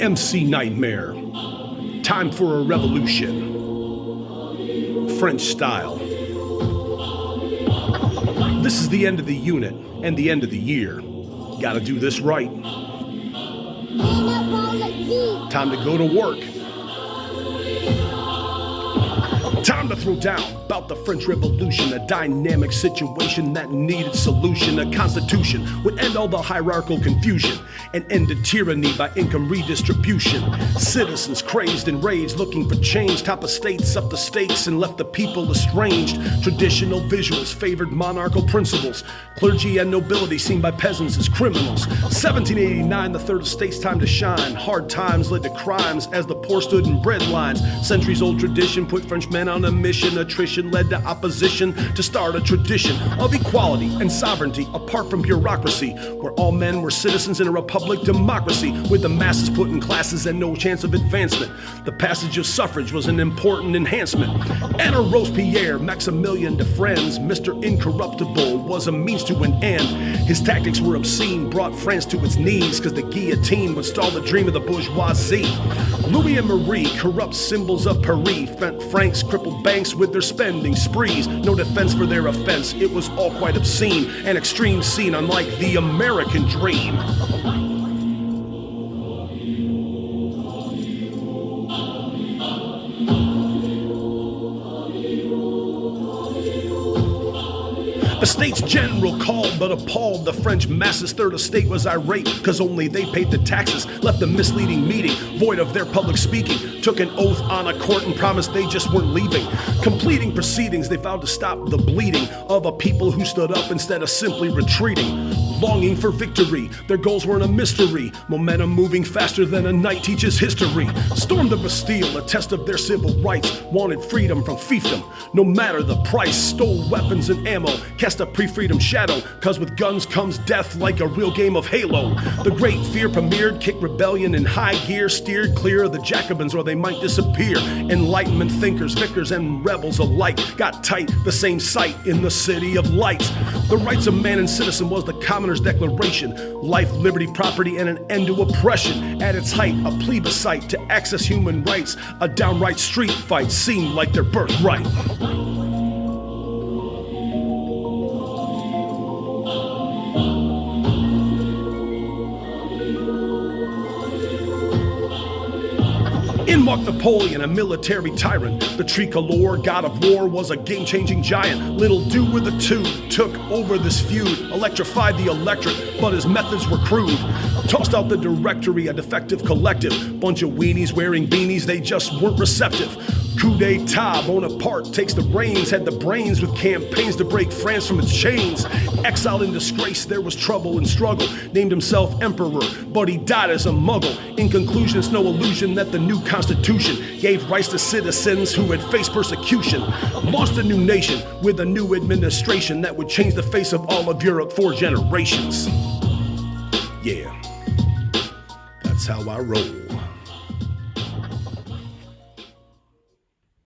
MC Knightmare. Time for a revolution. French style. This is the end of the unit and the end of the year. Gotta do this right. Time to go to work. Time to throw down about the French Revolution, a dynamic situation that needed solution. A constitution would end all the hierarchical confusion and ended tyranny by income redistribution. Citizens crazed and raged, looking for change. Top estates up the stakes and left the people estranged. Traditional visuals favored monarchical principles. Clergy and nobility seen by peasants as criminals. 1789, the third estate's time to shine. Hard times led to crimes as the poor stood in bread lines. Centuries old tradition put French men on a mission. Attrition led to opposition to start a tradition of equality and sovereignty apart from bureaucracy, where all men were citizens in a republic democracy, with the masses put in classes and no chance of advancement. The passage of suffrage was an important enhancement. Anna Robespierre, Maximilian de Friends, Mr. Incorruptible was a means to an end. His tactics were obscene, brought France to its knees, cause the guillotine would stall the dream of the bourgeoisie. Louis and Marie, corrupt symbols of Paris, Franks crippled banks with their spending sprees. No defense for their offense, it was all quite obscene. An extreme scene unlike the American dream. The States General called but appalled the French masses. Third estate was irate cause only they paid the taxes. Left a misleading meeting void of their public speaking. Took an oath on a court and promised they just weren't leaving. Completing proceedings, they vowed to stop the bleeding of a people who stood up instead of simply retreating. Longing for victory, their goals weren't a mystery. Momentum moving faster than a knight teaches history. Stormed the Bastille, a test of their civil rights. Wanted freedom from fiefdom, no matter the price. Stole weapons and ammo, cast a pre-freedom shadow, cause with guns comes death like a real game of Halo. The Great Fear premiered, kicked rebellion in high gear, steered clear of the Jacobins or they might disappear. Enlightenment thinkers, victors, and rebels alike got tight, the same sight in the city of lights. The rights of man and citizen was the commoner's declaration. Life, liberty, property, and an end to oppression. At its height, a plebiscite to access human rights. A downright street fight seemed like their birthright. In walked Napoleon, a military tyrant. The tricolor, god of war, was a game-changing giant. Little do with the two, took over this feud. Electrified the electorate, but his methods were crude. Tossed out the directory, a defective collective. Bunch of weenies wearing beanies, they just weren't receptive. Coup d'etat, Bonaparte takes the reins. Had the brains with campaigns to break France from its chains. Exiled in disgrace, there was trouble and struggle. Named himself emperor, but he died as a muggle. In conclusion, it's no illusion that the new constitution gave rights to citizens who had faced persecution. Launched a new nation with a new administration that would change the face of all of Europe for generations. Yeah, that's how I roll.